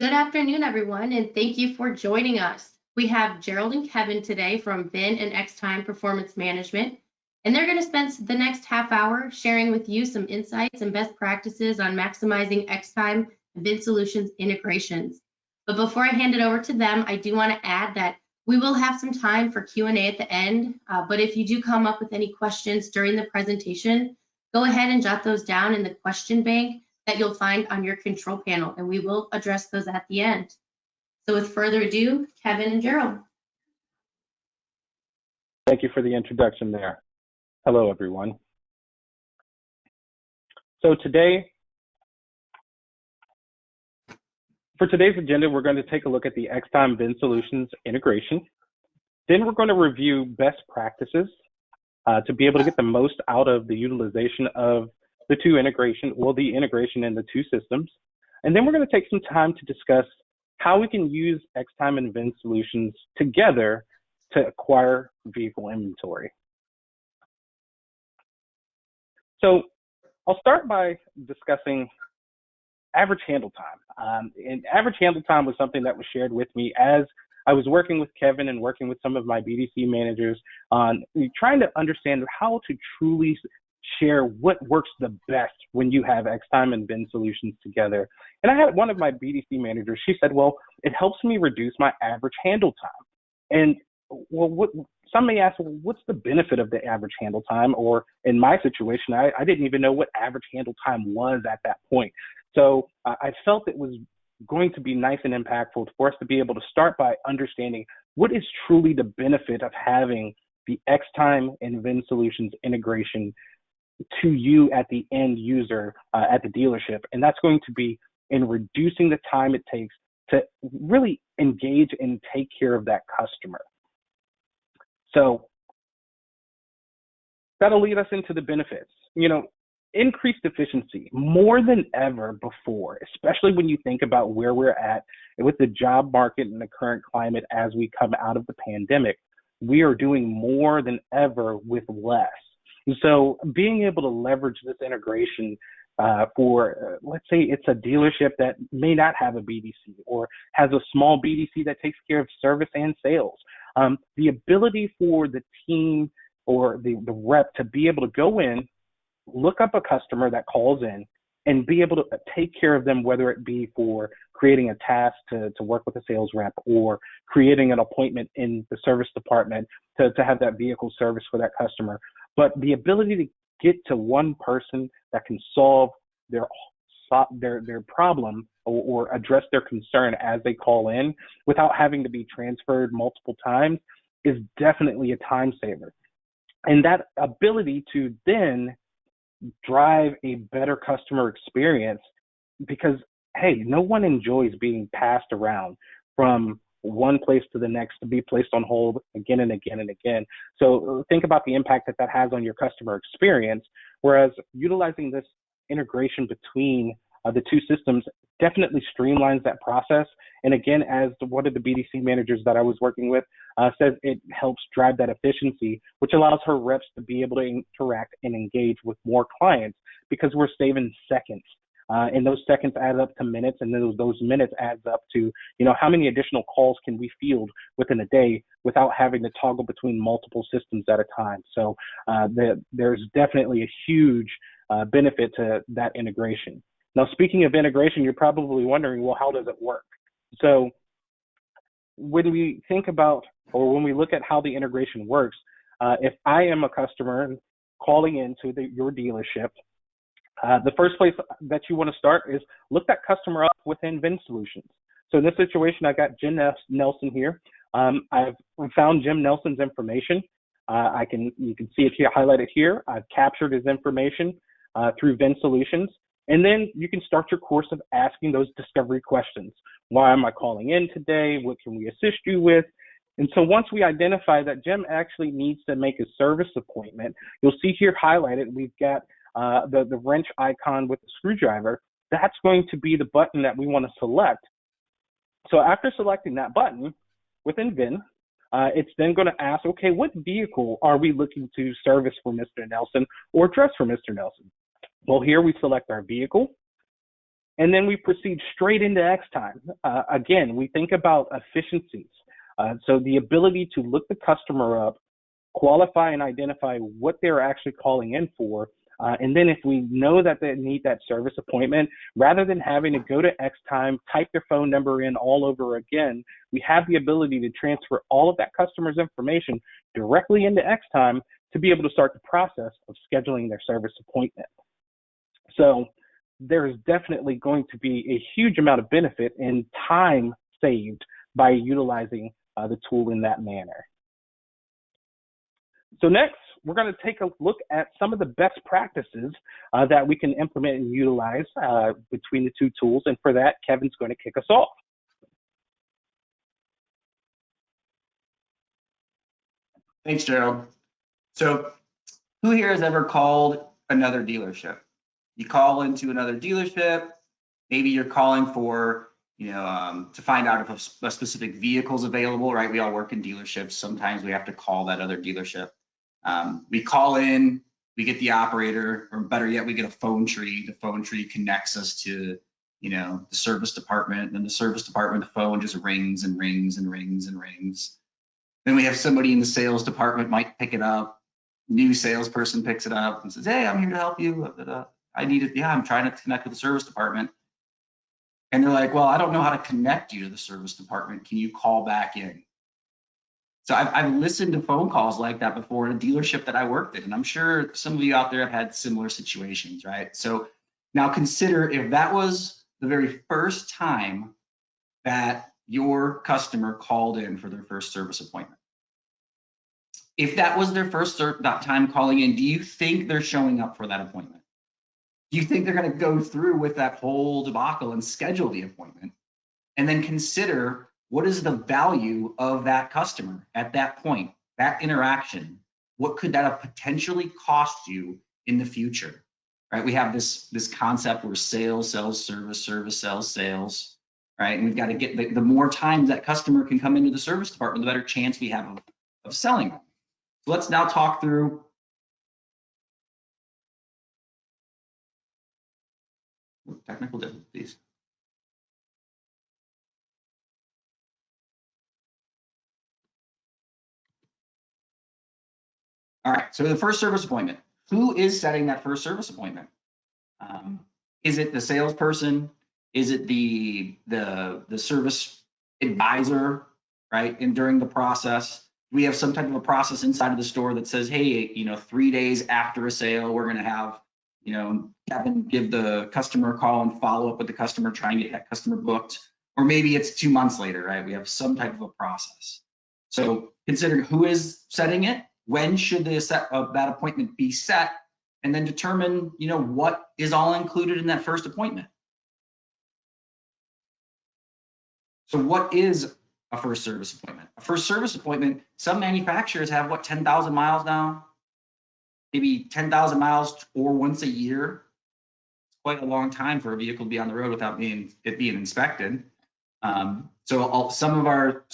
Good afternoon, everyone, and thank you for joining us. We have Gerald and Kevin today from Vin and Xtime Performance Management, and they're going to spend the next half hour sharing with you some insights and best practices on maximizing Xtime and VinSolutions integrations. But before I hand it over to them, I do want to add that we will have some time for Q&A at the end, but if you do come up with any questions during the presentation, go ahead and jot those down in the question bank that you'll find on your control panel, and we will address those at the end. So with further ado, Kevin and Gerald. Thank you for the introduction there. Hello, everyone. So for today's agenda, we're going to take a look at the Xtime VinSolutions integration. Then we're going to review best practices to be able to get the most out of the utilization of the the integration in the two systems. And then we're going to take some time to discuss how we can use Xtime and VinSolutions together to acquire vehicle inventory. So I'll start by discussing average handle time. And average handle time was something that was shared with me as I was working with Kevin and working with some of my BDC managers on trying to understand how to truly share what works the best when you have Xtime and VinSolutions together. And I had one of my BDC managers, she said, well, it helps me reduce my average handle time. And well, some may ask, well, what's the benefit of the average handle time? Or in my situation, I didn't even know what average handle time was at that point. So I felt it was going to be nice and impactful for us to be able to start by understanding what is truly the benefit of having the Xtime and VinSolutions integration to you at the end user at the dealership. And that's going to be in reducing the time it takes to really engage and take care of that customer. So that'll lead us into the benefits. Increased efficiency more than ever before, especially when you think about where we're at with the job market and the current climate as we come out of the pandemic. We are doing more than ever with less. And so being able to leverage this integration for, let's say it's a dealership that may not have a BDC or has a small BDC that takes care of service and sales. The ability for the team or the rep to be able to go in, look up a customer that calls in and be able to take care of them, whether it be for creating a task to work with a sales rep or creating an appointment in the service department to have that vehicle service for that customer. But the ability to get to one person that can solve their problem or address their concern as they call in without having to be transferred multiple times is definitely a time saver. And that ability to then drive a better customer experience, because, hey, no one enjoys being passed around from one place to the next to be placed on hold again and again and again. So think about the impact that has on your customer experience, whereas utilizing this integration between the two systems definitely streamlines that process. And again, as one of the BDC managers that I was working with says, it helps drive that efficiency, which allows her reps to be able to interact and engage with more clients because we're saving seconds. And those seconds add up to minutes, and then those minutes adds up to, how many additional calls can we field within a day without having to toggle between multiple systems at a time. So there's definitely a huge benefit to that integration. Now, speaking of integration, you're probably wondering, well, how does it work? So when we think about, or when we look at how the integration works, if I am a customer calling into your dealership, the first place that you want to start is look that customer up within VinSolutions. So in this situation, I got Jim Nelson here. I've found Jim Nelson's information. You can see it here, highlighted here. I've captured his information through VinSolutions. And then you can start your course of asking those discovery questions. Why am I calling in today? What can we assist you with? And so once we identify that Jim actually needs to make a service appointment, you'll see here highlighted, we've got the wrench icon with the screwdriver. That's going to be the button that we want to select. So after selecting that button within Vin, it's then going to ask, okay, what vehicle are we looking to service for Mr. Nelson or address for Mr. Nelson? Well, here we select our vehicle. And then we proceed straight into Xtime. Again, we think about efficiencies. So the ability to look the customer up, qualify and identify what they're actually calling in for. And then if we know that they need that service appointment, rather than having to go to Xtime, type their phone number in all over again, we have the ability to transfer all of that customer's information directly into Xtime to be able to start the process of scheduling their service appointment. So there's definitely going to be a huge amount of benefit in time saved by utilizing the tool in that manner. So next, we're going to take a look at some of the best practices that we can implement and utilize between the two tools. And for that, Kevin's going to kick us off. Thanks, Gerald. So who here has ever called another dealership? You call into another dealership, maybe you're calling for, to find out if a specific vehicle is available, right? We all work in dealerships. Sometimes we have to call that other dealership. We call in, we get the operator, or better yet, we get a phone tree. The phone tree connects us to, the service department, and then the service department, the phone just rings and rings and rings and rings. Then we have somebody in the sales department might pick it up. New salesperson picks it up and says, "Hey, I'm here to help you. I need it. Yeah, I'm trying to connect with the service department." And they're like, "Well, I don't know how to connect you to the service department. Can you call back in?" So I've listened to phone calls like that before in a dealership that I worked in, and I'm sure some of you out there have had similar situations, right? So now consider if that was the very first time that your customer called in for their first service appointment. If that was their first time calling in, do you think they're showing up for that appointment? Do you think they're going to go through with that whole debacle and schedule the appointment? And then consider, what is the value of that customer at that point, that interaction? What could that have potentially cost you in the future, right? We have this concept where sales sells service, service sells sales, right? And we've got to get the more times that customer can come into the service department, the better chance we have of selling them. So let's now talk through technical difficulties. All right, so the first service appointment. Who is setting that first service appointment? Is it the salesperson? Is it the service advisor, right? And during the process, we have some type of a process inside of the store that says, hey, 3 days after a sale, we're going to have, Kevin give the customer a call and follow up with the customer, try and get that customer booked. Or maybe it's 2 months later, right? We have some type of a process. So consider who is setting it, when should that appointment be set, and then determine, what is all included in that first appointment. So what is a first service appointment? A first service appointment, some manufacturers have 10,000 miles now, maybe 10,000 miles or once a year. It's quite a long time for a vehicle to be on the road without being inspected. So some of our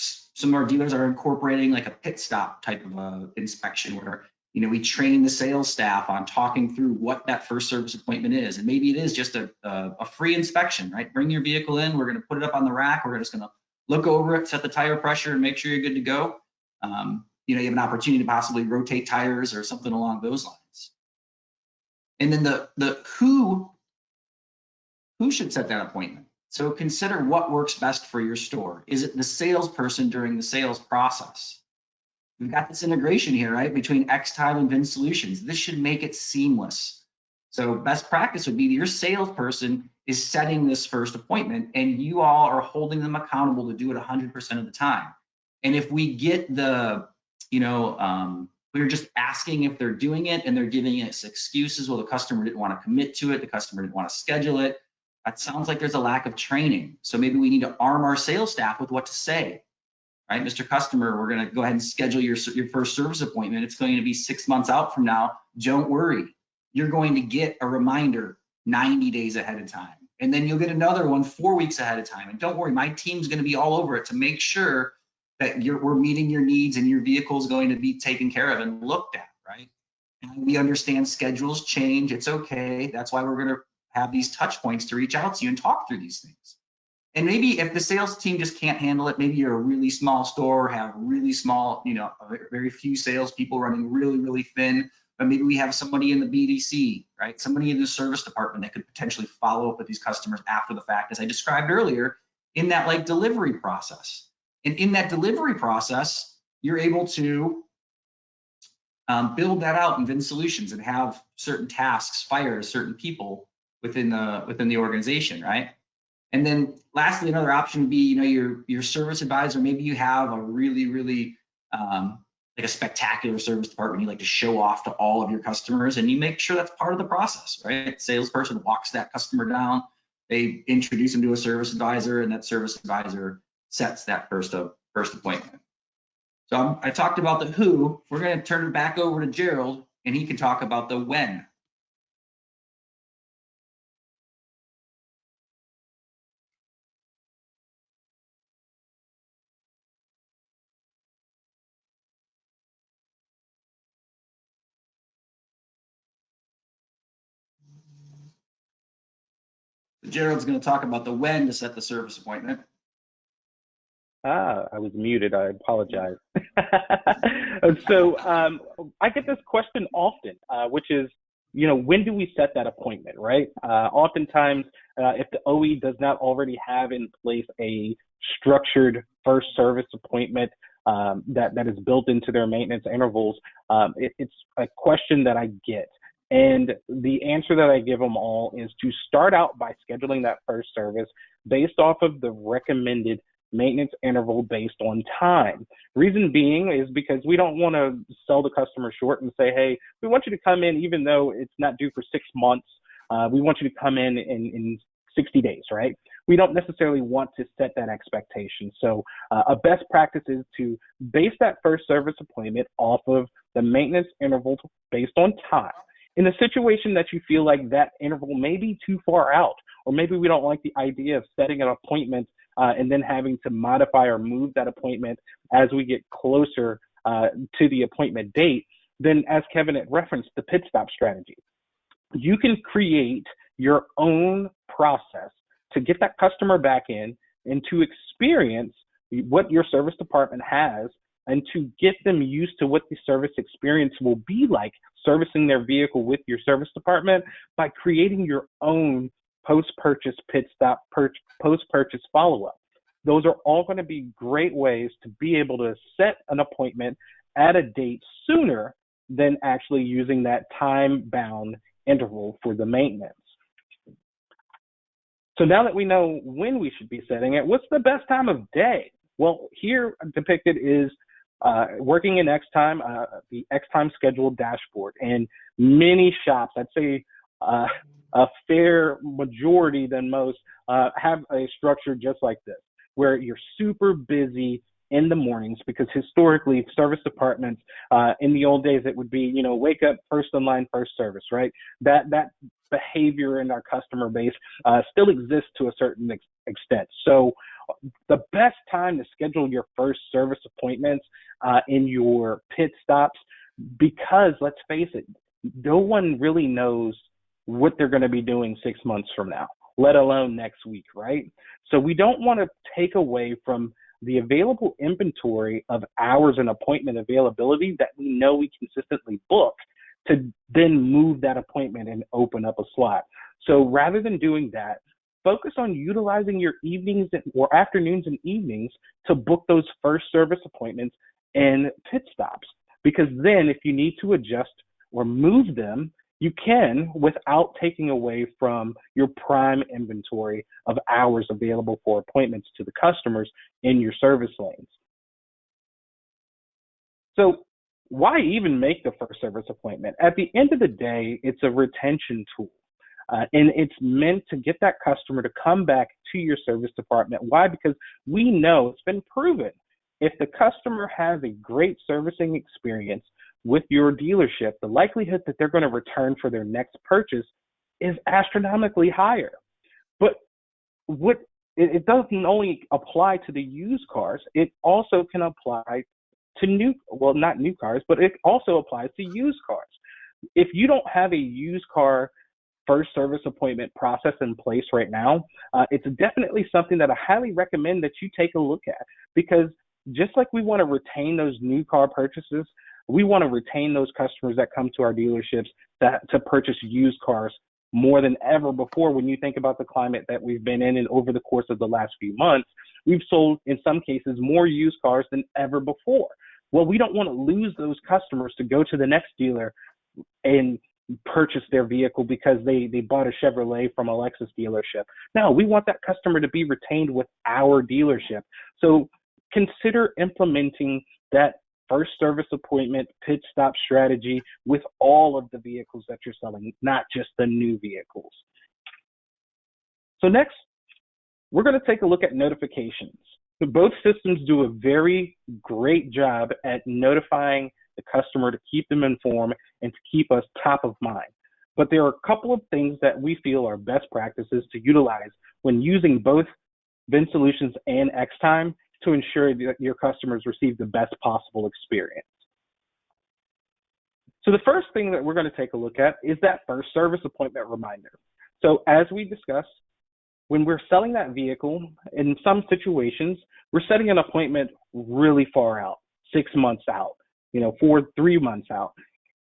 dealers are incorporating like a pit stop type of inspection where, we train the sales staff on talking through what that first service appointment is. And maybe it is just a free inspection, right? Bring your vehicle in, we're going to put it up on the rack, we're just going to look over it, set the tire pressure, and make sure you're good to go. You have an opportunity to possibly rotate tires or something along those lines. And then the who should set that appointment. So consider what works best for your store. Is it the salesperson during the sales process? We've got this integration here, right, between Xtime and VinSolutions. This should make it seamless. So best practice would be your salesperson is setting this first appointment, and you all are holding them accountable to do it 100% of the time. And if we get we're just asking if they're doing it and they're giving us excuses, well, the customer didn't want to commit to it, the customer didn't want to schedule it, that sounds like there's a lack of training. So maybe we need to arm our sales staff with what to say, right? Mr. Customer, we're going to go ahead and schedule your first service appointment. It's going to be 6 months out from now. Don't worry. You're going to get a reminder 90 days ahead of time. And then you'll get another one 4 weeks ahead of time. And don't worry, my team's going to be all over it to make sure that we're meeting your needs and your vehicle is going to be taken care of and looked at, right? And we understand schedules change. It's okay. That's why we're going to have these touch points to reach out to you and talk through these things. And maybe if the sales team just can't handle it, maybe you're a really small store, have really small, very few salespeople running really, really thin. But maybe we have somebody in the BDC, right? Somebody in the service department that could potentially follow up with these customers after the fact, as I described earlier, in that like delivery process. And in that delivery process, you're able to build that out in VinSolutions and have certain tasks fire certain people within the organization, right? And then lastly, another option would be, your service advisor. Maybe you have a really, really like a spectacular service department you like to show off to all of your customers, and you make sure that's part of the process, right? Salesperson walks that customer down, they introduce them to a service advisor, and that service advisor sets that first appointment. So I talked about the who. We're going to turn it back over to Gerald, and he can talk about the when. Gerald's going to talk about the when to set the service appointment. I was muted. I apologize. So I get this question often, which is, when do we set that appointment, right? Oftentimes, if the OE does not already have in place a structured first service appointment that is built into their maintenance intervals, it's a question that I get. And the answer that I give them all is to start out by scheduling that first service based off of the recommended maintenance interval based on time. Reason being is because we don't want to sell the customer short and say, hey, we want you to come in even though it's not due for 6 months. We want you to come in 60 days, right? We don't necessarily want to set that expectation. So a best practice is to base that first service appointment off of the maintenance interval based on time. In a situation that you feel like that interval may be too far out, or maybe we don't like the idea of setting an appointment and then having to modify or move that appointment as we get closer to the appointment date, then as Kevin had referenced, the pit stop strategy. You can create your own process to get that customer back in and to experience what your service department has and to get them used to what the service experience will be like servicing their vehicle with your service department by creating your own post-purchase pit stop, post-purchase follow-up. Those are all going to be great ways to be able to set an appointment at a date sooner than actually using that time-bound interval for the maintenance. So now that we know when we should be setting it, what's the best time of day? Well, here depicted is working in Xtime, the Xtime Schedule Dashboard, and many shops, I'd say a fair majority than most, have a structure just like this, where you're super busy in the mornings, because historically service departments in the old days, it would be, wake up, first in line, first service, right? That behavior in our customer base still exists to a certain extent. So the best time to schedule your first service appointments in your pit stops, because let's face it, no one really knows what they're going to be doing 6 months from now, let alone next week, right? So we don't want to take away from the available inventory of hours and appointment availability that we know we consistently book to then move that appointment and open up a slot. So rather than doing that, focus on utilizing your evenings or afternoons and evenings to book those first service appointments and pit stops. Because then if you need to adjust or move them, you can without taking away from your prime inventory of hours available for appointments to the customers in your service lanes. So why even make the first service appointment? At the end of the day, it's a retention tool. And it's meant to get that customer to come back to your service department. Why? Because we know it's been proven. If the customer has a great servicing experience with your dealership, the likelihood that they're going to return for their next purchase is astronomically higher. But it doesn't only apply to the used cars, it also can apply to not new cars, but it also applies to used cars. If you don't have a used car first service appointment process in place right now, it's definitely something that I highly recommend that you take a look at, because just like we want to retain those new car purchases, we want to retain those customers that come to our dealerships to purchase used cars more than ever before. When you think about the climate that we've been in and over the course of the last few months, we've sold, in some cases, more used cars than ever before. Well, we don't want to lose those customers to go to the next dealer and purchase their vehicle because they bought a Chevrolet from a Lexus dealership. No, we want that customer to be retained with our dealership. So consider implementing that first service appointment pit stop strategy with all of the vehicles that you're selling, not just the new vehicles. So next, we're going to take a look at notifications. So both systems do a very great job at notifying the customer to keep them informed and to keep us top of mind. But there are a couple of things that we feel are best practices to utilize when using both VinSolutions and Xtime to ensure that your customers receive the best possible experience. So the first thing that we're going to take a look at is that first service appointment reminder. So as we discussed, when we're selling that vehicle, in some situations, we're setting an appointment really far out, 6 months out, 3 months out.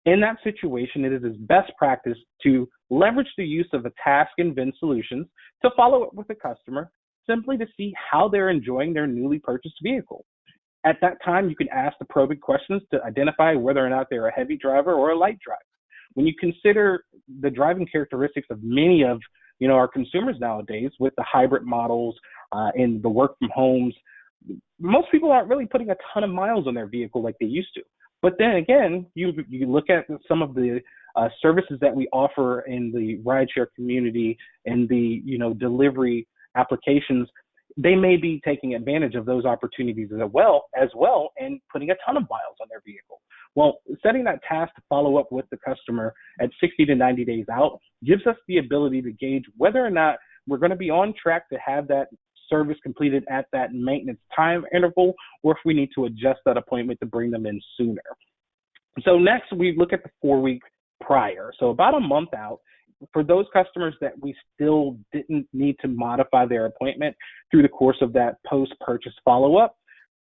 In that situation, it is best practice to leverage the use of a task in VinSolutions to follow up with the customer, simply to see how they're enjoying their newly purchased vehicle. At that time, you can ask the probing questions to identify whether or not they're a heavy driver or a light driver. When you consider the driving characteristics of many of our consumers nowadays with the hybrid models and the work from homes, most people aren't really putting a ton of miles on their vehicle like they used to. But then again, you look at some of the services that we offer in the rideshare community and the delivery applications, they may be taking advantage of those opportunities as well and putting a ton of miles on their vehicle. Well, setting that task to follow up with the customer at 60 to 90 days out gives us the ability to gauge whether or not we're going to be on track to have that service completed at that maintenance time interval, or if we need to adjust that appointment to bring them in sooner. So next, we look at the 4 week prior. So about a month out, for those customers that we still didn't need to modify their appointment through the course of that post-purchase follow-up,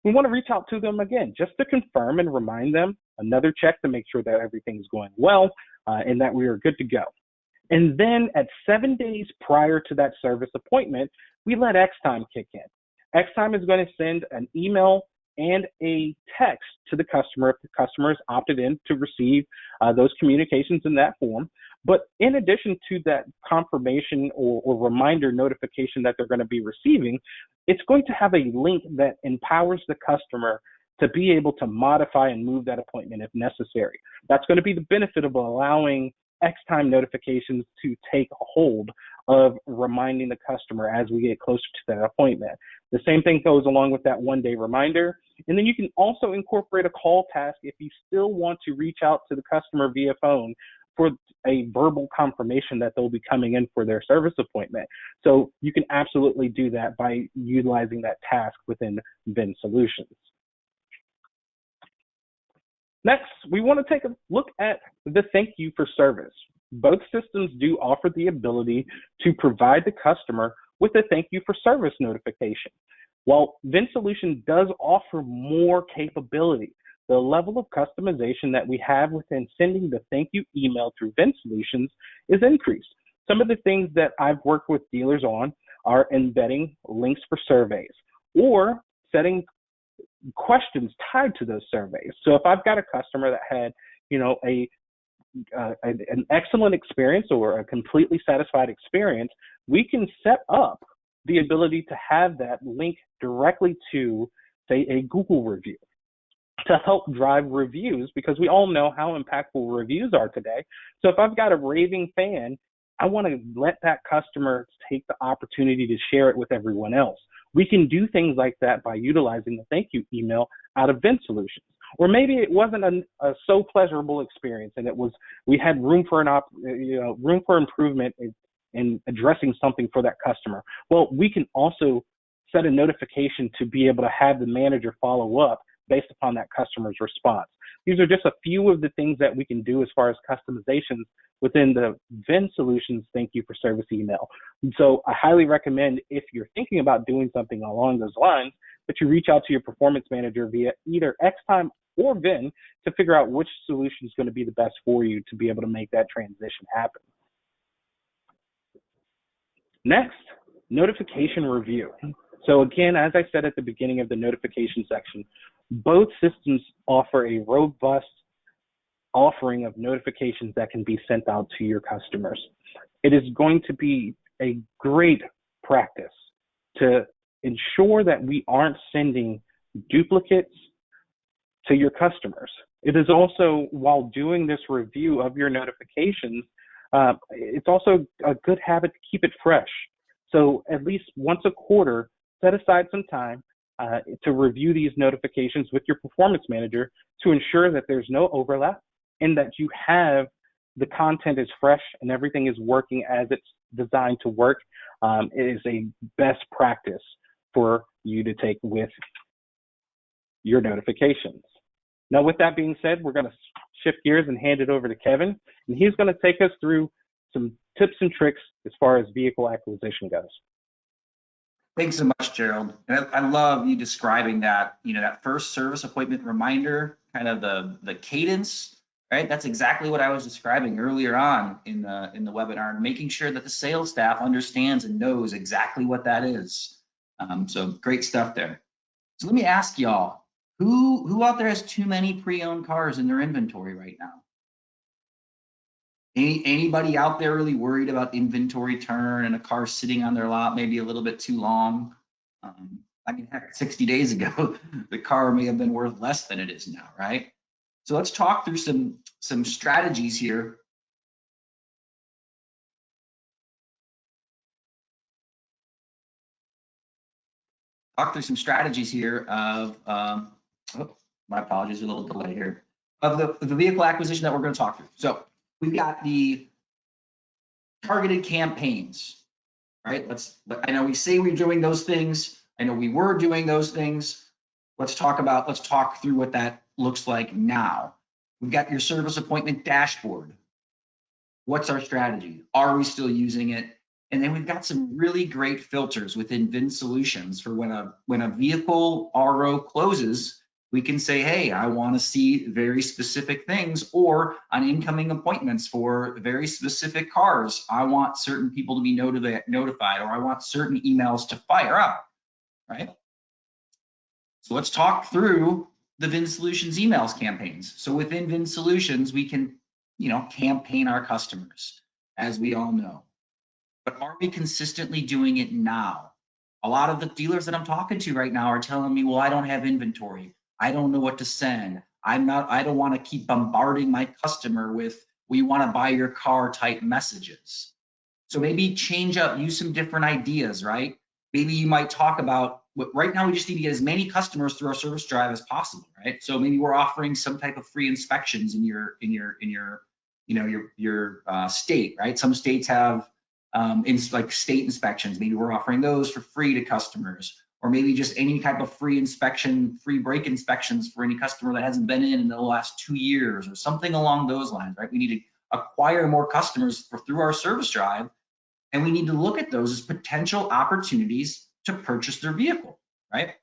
we want to reach out to them again just to confirm and remind them, another check to make sure that everything's going well and that we are good to go. And then at 7 days prior to that service appointment, we let Xtime kick in. Xtime is going to send an email and a text to the customer if the customer is opted in to receive those communications in that form. But in addition to that confirmation or reminder notification that they're going to be receiving, it's going to have a link that empowers the customer to be able to modify and move that appointment if necessary. That's going to be the benefit of allowing Xtime notifications to take hold of reminding the customer as we get closer to that appointment. The same thing goes along with that 1 day reminder. And then you can also incorporate a call task if you still want to reach out to the customer via phone for a verbal confirmation that they'll be coming in for their service appointment. So you can absolutely do that by utilizing that task within VinSolutions. Next, we want to take a look at the thank you for service. Both systems do offer the ability to provide the customer with a thank you for service notification. While VinSolution does offer more capability, the level of customization that we have within sending the thank you email through VinSolutions is increased. Some of the things that I've worked with dealers on are embedding links for surveys or setting questions tied to those surveys. So if I've got a customer that had, an excellent experience or a completely satisfied experience, we can set up the ability to have that link directly to, say, a Google review to help drive reviews, because we all know how impactful reviews are today. So if I've got a raving fan, I want to let that customer take the opportunity to share it with everyone else. We can do things like that by utilizing the thank you email out of VinSolutions. Or maybe it wasn't a so pleasurable experience, and we had room for room for improvement in addressing something for that customer. Well, we can also set a notification to be able to have the manager follow up based upon that customer's response. These are just a few of the things that we can do as far as customizations within the VinSolutions Thank You for Service email. And so I highly recommend, if you're thinking about doing something along those lines, that you reach out to your performance manager via either Xtime or Vin to figure out which solution is going to be the best for you to be able to make that transition happen. Next, notification review. So again, as I said at the beginning of the notification section, both systems offer a robust offering of notifications that can be sent out to your customers. It is going to be a great practice to ensure that we aren't sending duplicates to your customers. It is also, while doing this review of your notifications, it's also a good habit to keep it fresh. So at least once a quarter, set aside some time to review these notifications with your performance manager to ensure that there's no overlap and that you have the content is fresh and everything is working as it's designed to work. It is a best practice for you to take with your notifications. Now, with that being said, we're going to shift gears and hand it over to Kevin, and he's going to take us through some tips and tricks as far as vehicle acquisition goes. Thanks so much, Gerald. And I love you describing that, that first service appointment reminder, kind of the cadence, right? That's exactly what I was describing earlier on in the webinar, making sure that the sales staff understands and knows exactly what that is. So great stuff there. So let me ask y'all, who out there has too many pre-owned cars in their inventory right now? Anybody out there really worried about inventory turn and a car sitting on their lot maybe a little bit too long? I mean, heck, 60 days ago, the car may have been worth less than it is now, right? So let's talk through some strategies here. Talk through some strategies here of, my apologies, a little delay here, of the vehicle acquisition that we're going to talk through. So we've got the targeted campaigns, right? I know we say we're doing those things. I know we were doing those things. Let's talk through what that looks like now. We've got your service appointment dashboard. What's our strategy? Are we still using it? And then we've got some really great filters within VinSolutions for when a vehicle RO closes, we can say, hey, I want to see very specific things, or on incoming appointments for very specific cars, I want certain people to be notified, or I want certain emails to fire up, right? So let's talk through the VinSolutions emails campaigns. So within VinSolutions, we can, campaign our customers, as we all know. But are we consistently doing it now? A lot of the dealers that I'm talking to right now are telling me, well, I don't have inventory. I don't know what to send. I don't want to keep bombarding my customer with, we want to buy your car type messages. So maybe use some different ideas, right? Maybe you might talk about, right now we just need to get as many customers through our service drive as possible, right? So maybe we're offering some type of free inspections in your state, right? Some states have like state inspections. Maybe we're offering those for free to customers, or maybe just any type of free inspection, free brake inspections for any customer that hasn't been in the last 2 years, or something along those lines, right? We need to acquire more customers through our service drive, and we need to look at those as potential opportunities to purchase their vehicle, right?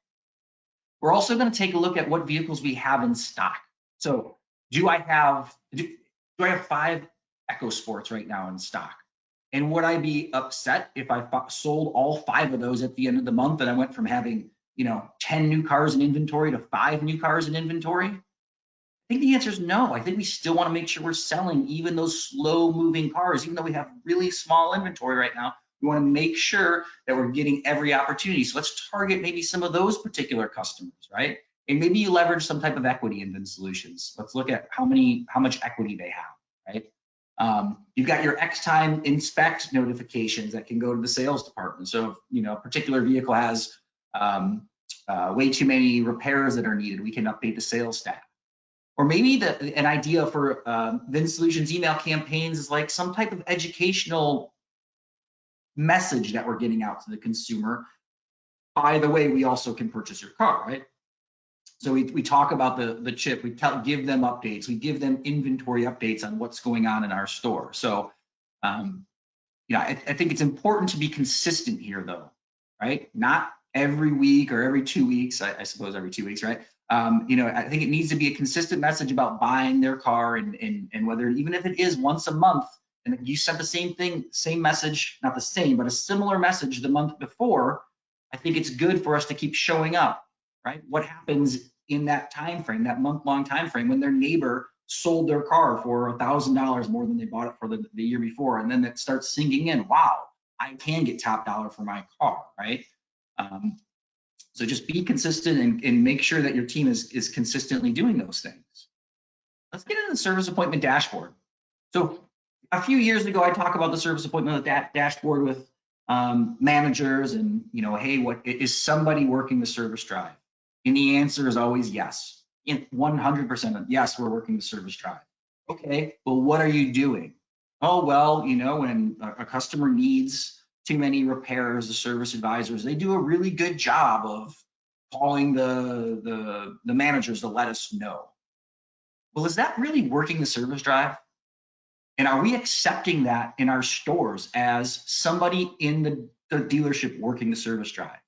We're also going to take a look at what vehicles we have in stock. So do I have 5 EcoSports right now in stock? And would I be upset if I sold all 5 of those at the end of the month and I went from having, 10 new cars in inventory to 5 new cars in inventory? I think the answer is no. I think we still want to make sure we're selling even those slow moving cars, even though we have really small inventory right now. We want to make sure that we're getting every opportunity. So let's target maybe some of those particular customers, right? And maybe you leverage some type of equity in VinSolutions. Let's look at how much equity they have, right? You've got your Xtime inspect notifications that can go to the sales department. So if a particular vehicle has way too many repairs that are needed, we can update the sales staff. Or maybe an idea for VinSolutions email campaigns is like some type of educational message that we're getting out to the consumer. By the way, we also can purchase your car, right? So we talk about the chip, give them updates, we give them inventory updates on what's going on in our store. So, I think it's important to be consistent here though, right? Not every week or every 2 weeks, I suppose every 2 weeks, right? I think it needs to be a consistent message about buying their car and whether, even if it is once a month, and you sent the same message, not the same, but a similar message the month before, I think it's good for us to keep showing up, right? What happens in that time frame, that month-long time frame, when their neighbor sold their car for $1,000 more than they bought it for the year before, and then it starts sinking in, wow, I can get top dollar for my car, right? So just be consistent and make sure that your team is consistently doing those things. Let's get into the service appointment dashboard. So a few years ago, I talked about the service appointment dashboard with managers and, hey, what is somebody working the service drive? And the answer is always yes. 100% yes, we're working the service drive. Okay, well, what are you doing? Oh, well, when a customer needs too many repairs, the service advisors, they do a really good job of calling the managers to let us know. Well, is that really working the service drive? And are we accepting that in our stores as somebody in the dealership working the service drive?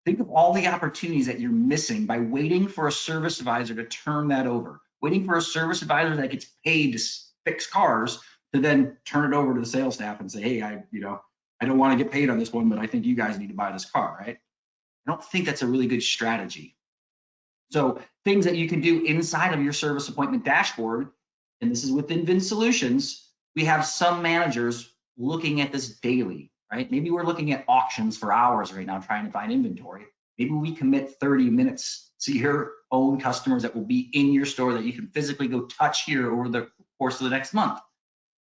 Think of all the opportunities that you're missing by waiting for a service advisor to turn that over, waiting for a service advisor that gets paid to fix cars to then turn it over to the sales staff and say, hey, I don't want to get paid on this one, but I think you guys need to buy this car, right? I don't think that's a really good strategy. So things that you can do inside of your service appointment dashboard, and this is within VinSolutions, we have some managers looking at this daily, right? Maybe we're looking at auctions for hours right now trying to find inventory. Maybe we commit 30 minutes to your own customers that will be in your store that you can physically go touch here over the course of the next month.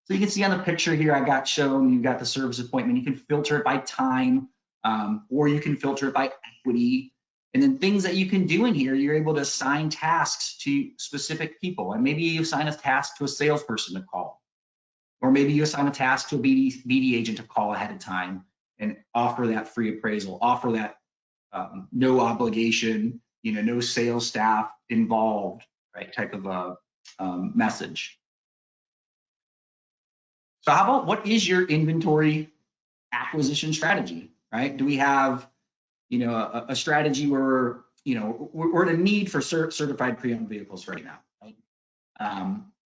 So you can see on the picture here I got shown, you've got the service appointment. You can filter it by time, or you can filter it by equity. And then things that you can do in here, you're able to assign tasks to specific people. And maybe you assign a task to a salesperson to call. Or maybe you assign a task to a BD agent to call ahead of time and offer that free appraisal, offer that no obligation, no sales staff involved, right, type of a message. So how about, what is your inventory acquisition strategy, right? Do we have, a strategy where, we're in a need for certified pre-owned vehicles right now, right?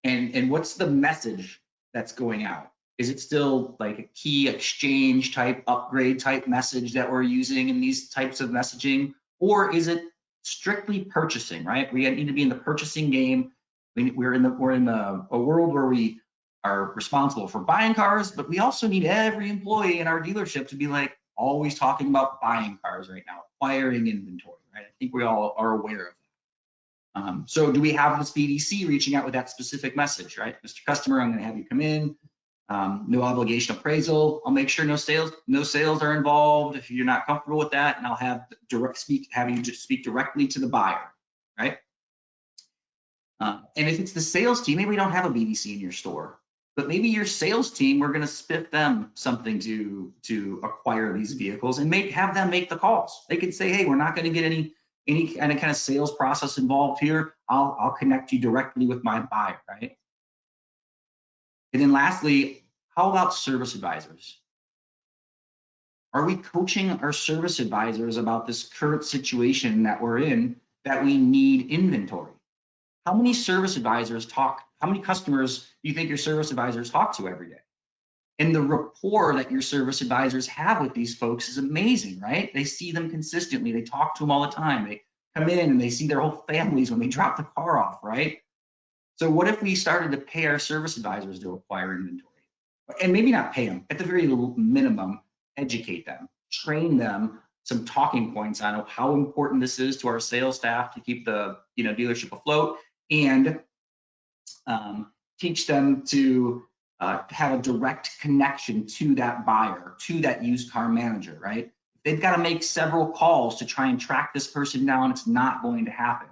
And what's the message that's going out? Is it still like a key exchange type, upgrade type message that we're using in these types of messaging? Or is it strictly purchasing, right? We need to be in the purchasing game. We're in a world where we are responsible for buying cars, but we also need every employee in our dealership to be like always talking about buying cars right now, acquiring inventory, right? I think we all are aware of that. So do we have this BDC reaching out with that specific message, right? Mr. Customer, I'm going to have you come in, no obligation appraisal. I'll make sure no sales are involved if you're not comfortable with that, and I'll have having you just speak directly to the buyer, right? And if it's the sales team, maybe we don't have a BDC in your store, but maybe your sales team, we're going to spiff them something to acquire these vehicles and have them make the calls. They can say, hey, we're not going to get any kind of sales process involved here. I'll connect you directly with my buyer, right? And then lastly, how about service advisors? Are we coaching our service advisors about this current situation that we're in, that we need inventory? How many service advisors how many customers do you think your service advisors talk to every day? And the rapport that your service advisors have with these folks is amazing, right? They see them consistently. They talk to them all the time. They come in and they see their whole families when they drop the car off, right? So what if we started to pay our service advisors to acquire inventory? And maybe not pay them, at the very minimum, educate them, train them some talking points on how important this is to our sales staff to keep the dealership afloat, and teach them to have a direct connection to that buyer, to that used car manager, right? They've got to make several calls to try and track this person down. It's not going to happen.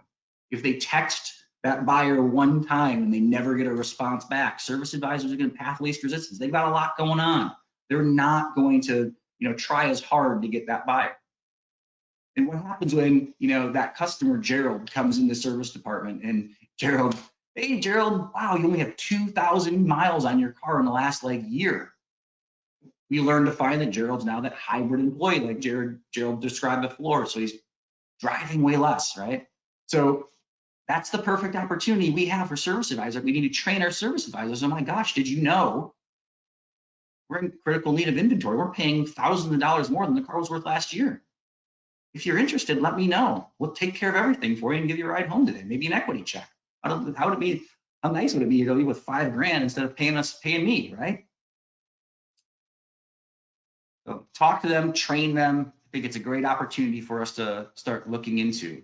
If they text that buyer one time and they never get a response back, service advisors are going to path least resistance. They've got a lot going on. They're not going to try as hard to get that buyer. And what happens when, that customer, Gerald, comes in the service department and Gerald, hey, Gerald, wow, you only have 2,000 miles on your car in the last year. We learned to find that Gerald's now that hybrid employee, like Gerald described before. So he's driving way less, right? So that's the perfect opportunity we have for service advisor. We need to train our service advisors. Oh my gosh, did you know we're in critical need of inventory? We're paying thousands of dollars more than the car was worth last year. If you're interested, let me know. We'll take care of everything for you and give you a ride home today. Maybe an equity check. How would it be? How nice would it be to leave with $5,000 instead of paying me, right? So talk to them, train them. I think it's a great opportunity for us to start looking into.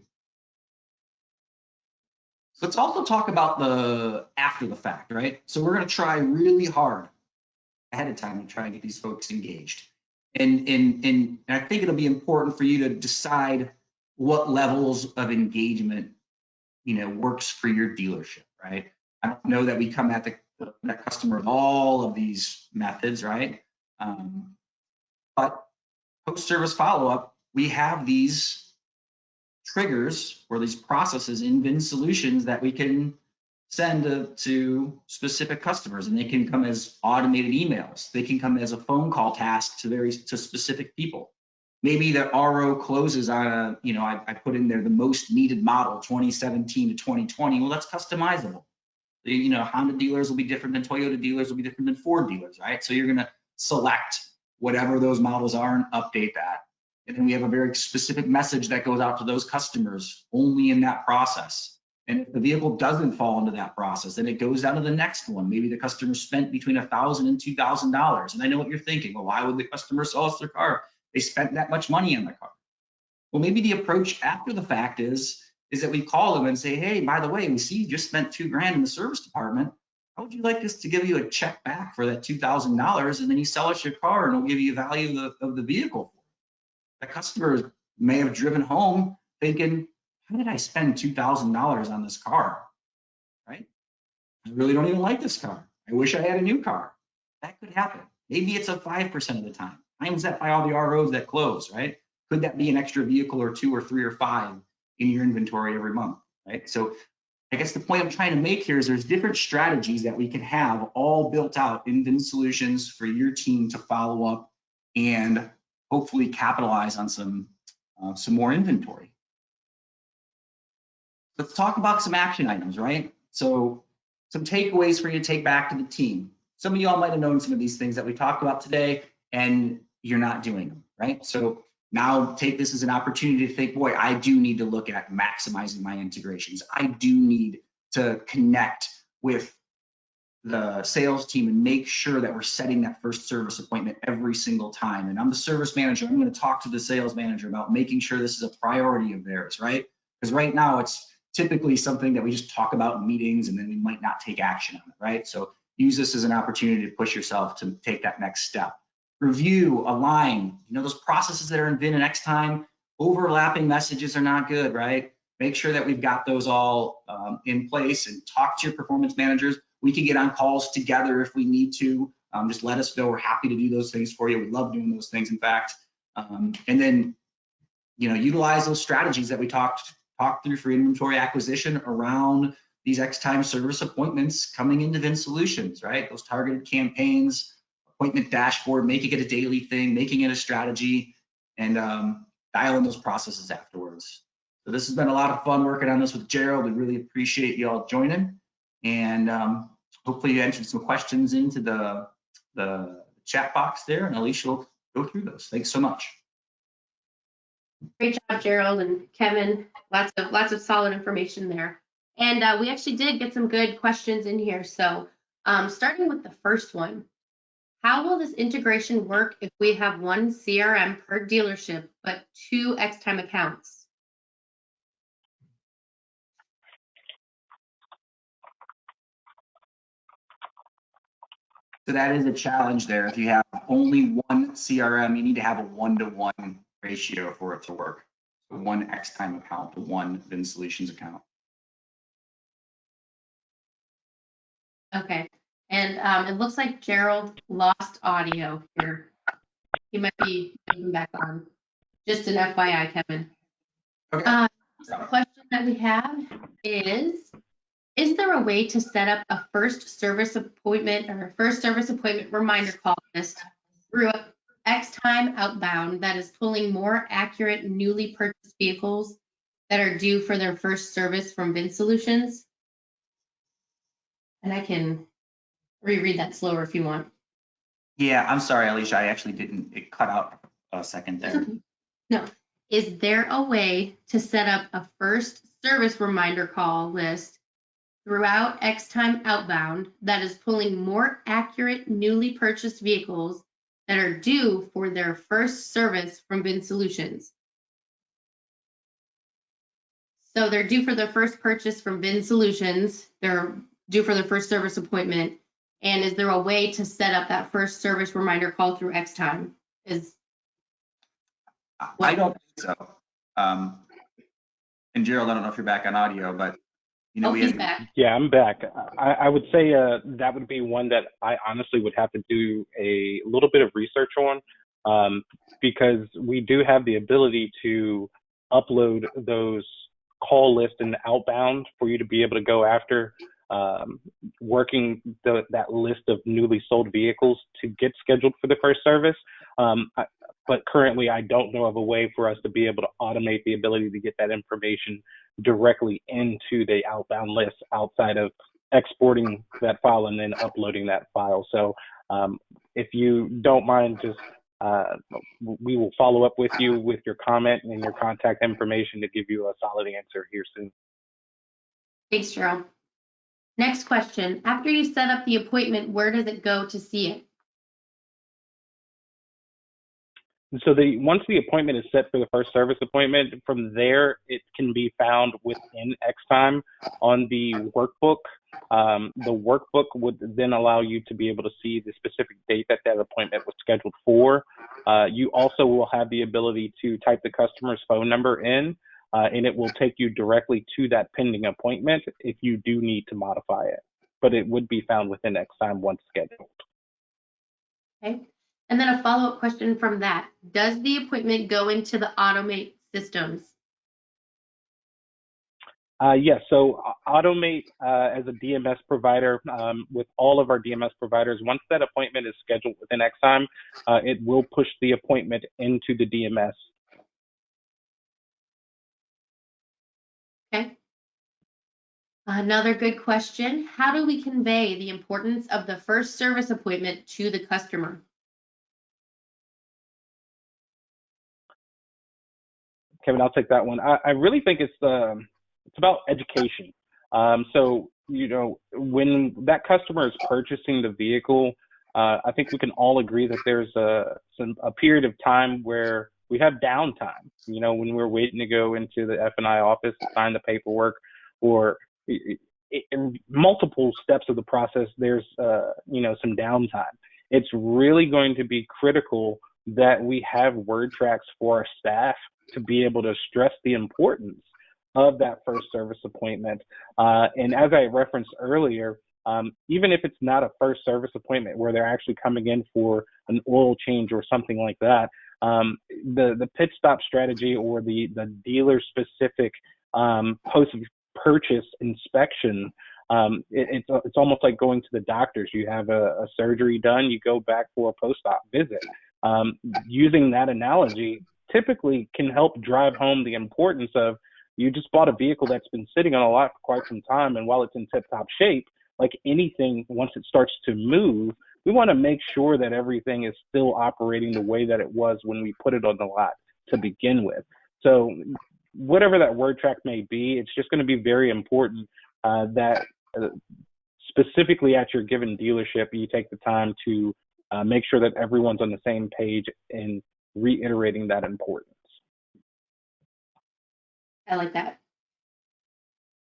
So let's also talk about the after the fact, right? So we're going to try really hard ahead of time to try and get these folks engaged. And I think it'll be important for you to decide what levels of engagement, works for your dealership, right? I don't know that we come at that customer with all of these methods, right? But post-service follow-up, we have these triggers or these processes in VinSolutions that we can send to specific customers, and they can come as automated emails. They can come as a phone call task to specific people. Maybe the RO closes on I put in there the most needed model 2017 to 2020. Well, that's customizable. Honda dealers will be different than Toyota dealers will be different than Ford dealers, right? So you're going to select whatever those models are and update that. And then we have a very specific message that goes out to those customers only in that process. And if the vehicle doesn't fall into that process, then it goes down to the next one. Maybe the customer spent between $1,000 and $2,000. And I know what you're thinking. Well, why would the customer sell us their car? They spent that much money on the car. Well, maybe the approach after the fact is that we call them and say, hey, by the way, we see you just spent $2,000 in the service department. How would you like us to give you a check back for that $2,000? And then you sell us your car and we'll give you a value of the vehicle. The customer may have driven home thinking, how did I spend $2,000 on this car, right? I really don't even like this car. I wish I had a new car. That could happen. Maybe it's a 5% of the time. Times that by all the ROs that close, right? Could that be an extra vehicle or 2 or 3 or 5 in your inventory every month, right? So I guess the point I'm trying to make here is there's different strategies that we can have all built out in VinSolutions for your team to follow up and hopefully capitalize on some more inventory. Let's talk about some action items, right? So some takeaways for you to take back to the team. Some of y'all might have known some of these things that we talked about today and you're not doing them, right? So now take this as an opportunity to think, boy, I do need to look at maximizing my integrations. I do need to connect with the sales team and make sure that we're setting that first service appointment every single time. And I'm the service manager. I'm going to talk to the sales manager about making sure this is a priority of theirs, right? Because right now it's typically something that we just talk about in meetings and then we might not take action on it, right? So use this as an opportunity to push yourself to take that next step. Review, align, those processes that are in Vin and Xtime, overlapping messages are not good, right? Make sure that we've got those all in place and talk to your performance managers. We can get on calls together if we need to. Just let us know. We're happy to do those things for you. We love doing those things, in fact. And then, utilize those strategies that we talked through for inventory acquisition around these Xtime service appointments coming into VinSolutions, right? Those targeted campaigns, appointment dashboard, making it a daily thing, making it a strategy, and dialing those processes afterwards. So this has been a lot of fun working on this with Gerald. We really appreciate you all joining. And hopefully you answered some questions into the chat box there, and Alicia will go through those. Thanks so much. Great job, Gerald and Kevin. Lots of solid information there. And we actually did get some good questions in here. So starting with the first one, how will this integration work if we have one CRM per dealership, but 2 Xtime accounts? So that is a challenge there. If you have only one CRM, you need to have a 1-to-1 ratio for it to work. So 1 Xtime account to 1 VinSolutions account. Okay, and it looks like Gerald lost audio here. He might be coming back on. Just an FYI, Kevin. Okay. The question that we have is there a way to set up a first service appointment reminder call list through Xtime Outbound that is pulling more accurate newly purchased vehicles that are due for their first service from VinSolutions? And I can reread that slower if you want. Yeah, I'm sorry, Alicia. I actually didn't. It cut out a second there. Okay. No. Is there a way to set up a first service reminder call list throughout Xtime Outbound that is pulling more accurate newly purchased vehicles that are due for their first service from VinSolutions? So they're due for their first purchase from VinSolutions. They're due for their first service appointment. And is there a way to set up that first service reminder call through Xtime? I don't think so. And Gerald, I don't know if you're back on audio, but we he's had, back. Yeah, I'm back. I would say that would be one that I honestly would have to do a little bit of research on, because we do have the ability to upload those call lists in Outbound for you to be able to go after working that list of newly sold vehicles to get scheduled for the first service. But currently, I don't know of a way for us to be able to automate the ability to get that information directly into the Outbound list outside of exporting that file and then uploading that file. So if you don't mind, just we will follow up with you with your comment and your contact information to give you a solid answer here soon. Thanks, Gerald. Next question. After you set up the appointment, where does it go to see it? So once the appointment is set for the first service appointment, from there it can be found within Xtime on the workbook. The workbook would then allow you to be able to see the specific date that appointment was scheduled for. You also will have the ability to type the customer's phone number in, and it will take you directly to that pending appointment if you do need to modify it. But it would be found within Xtime once scheduled. Okay. And then a follow-up question from that. Does the appointment go into the Automate systems? Yes, so Automate as a DMS provider, with all of our DMS providers, once that appointment is scheduled within Xtime, it will push the appointment into the DMS. Okay. Another good question. How do we convey the importance of the first service appointment to the customer? Kevin, I'll take that one. I really think it's about education. So, when that customer is purchasing the vehicle, I think we can all agree that there's a period of time where we have downtime, when we're waiting to go into the F&I office to sign the paperwork, or in multiple steps of the process, there's, some downtime. It's really going to be critical that we have word tracks for our staff to be able to stress the importance of that first service appointment. And as I referenced earlier, even if it's not a first service appointment where they're actually coming in for an oil change or something like that, the pit stop strategy or the dealer specific post-purchase inspection, it's almost like going to the doctors. You have a surgery done, you go back for a post-op visit. Using that analogy typically can help drive home the importance of, you just bought a vehicle that's been sitting on a lot for quite some time, and while it's in tip-top shape, like anything, once it starts to move, we want to make sure that everything is still operating the way that it was when we put it on the lot to begin with. So whatever that word track may be, it's just going to be very important that specifically at your given dealership, you take the time to make sure that everyone's on the same page and reiterating that importance. I like that.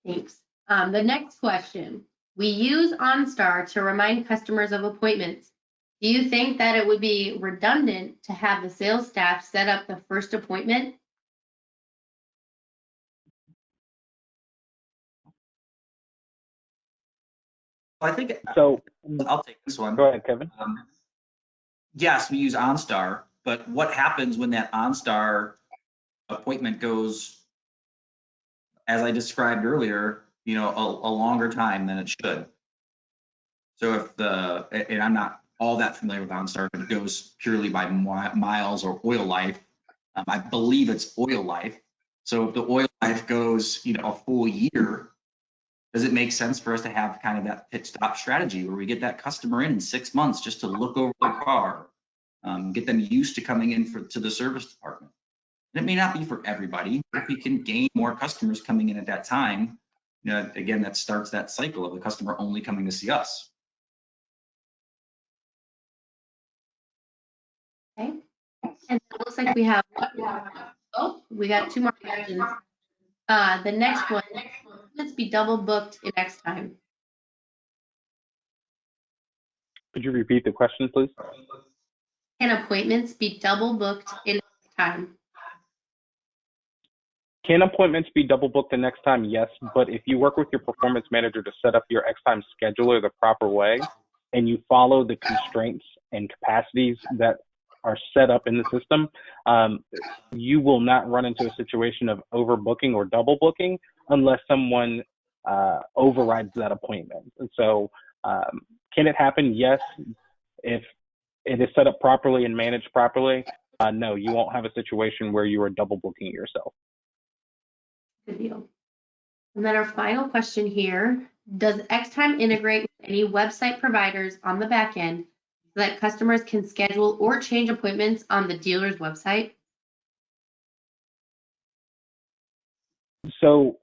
Thanks. The next question. We use OnStar to remind customers of appointments. Do you think that it would be redundant to have the sales staff set up the first appointment? I think So I'll take this one. Go ahead, Kevin. Yes, we use OnStar, but what happens when that OnStar appointment goes as I described earlier, you know, a longer time than it should. So if and I'm not all that familiar with OnStar, but it goes purely by miles or oil life. I believe it's oil life. So if the oil life goes, you know, a full year, does it make sense for us to have kind of that pit stop strategy where we get that customer in 6 months just to look over the car, get them used to coming in to the service department? And it may not be for everybody. If we can gain more customers coming in at that time, you know, again, that starts that cycle of the customer only coming to see us. Okay. And it looks like we have, we got 2 more questions. The next one, let's be double booked in Xtime. Could you repeat the question, please? Can appointments be double booked in Xtime? Can appointments be double booked the next time? Yes, but if you work with your performance manager to set up your Xtime scheduler the proper way, and you follow the constraints and capacities that are set up in the system, you will not run into a situation of overbooking or double booking unless someone overrides that appointment. And so, can it happen? Yes. If it is set up properly and managed properly, no, you won't have a situation where you are double booking yourself. Good deal. And then our final question here, does Xtime integrate with any website providers on the back end so that customers can schedule or change appointments on the dealer's website? So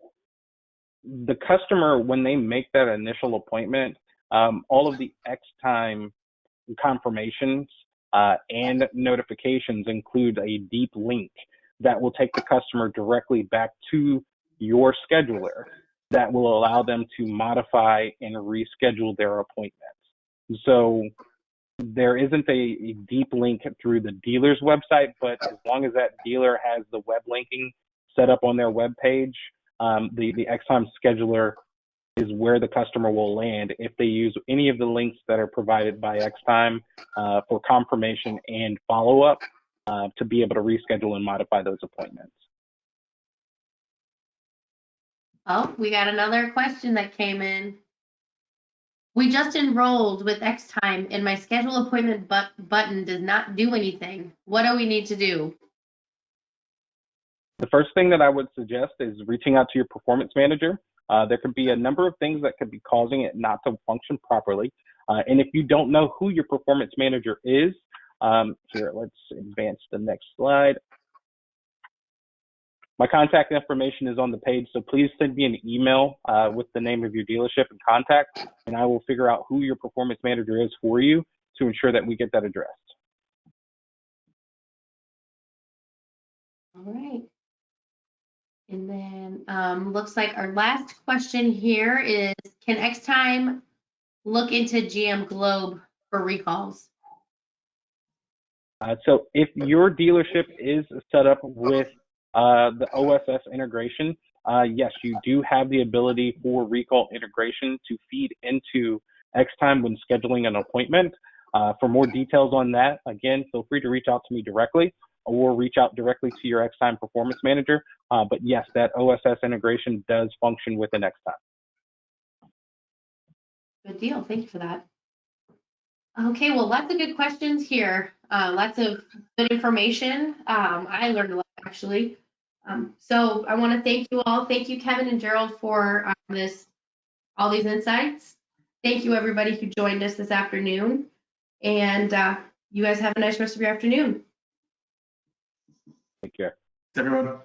the customer, when they make that initial appointment, all of the Xtime confirmations and notifications include a deep link that will take the customer directly back to your scheduler that will allow them to modify and reschedule their appointments. So there isn't a deep link through the dealer's website, but as long as that dealer has the web linking set up on their web page, the Xtime scheduler is where the customer will land if they use any of the links that are provided by Xtime for confirmation and follow-up to be able to reschedule and modify those appointments. Oh, we got another question that came in. We just enrolled with Xtime and my schedule appointment button does not do anything. What do we need to do? The first thing that I would suggest is reaching out to your performance manager. There could be a number of things that could be causing it not to function properly. And if you don't know who your performance manager is, here, let's advance the next slide. My contact information is on the page, so please send me an email with the name of your dealership and contact, and I will figure out who your performance manager is for you to ensure that we get that addressed. All right. And then looks like our last question here is, can Xtime look into GM Globe for recalls? So if your dealership is set up with the OSS integration, yes, you do have the ability for recall integration to feed into Xtime when scheduling an appointment. For more details on that, again, feel free to reach out to me directly or reach out directly to your Xtime performance manager. But yes, that OSS integration does function within Xtime. Good deal. Thank you for that. Okay, well, lots of good questions here. Lots of good information. I learned a lot, actually. So I want to thank you all. Thank you, Kevin and Gerald, for all these insights. Thank you, everybody who joined us this afternoon. And you guys have a nice rest of your afternoon. Take care. Everyone.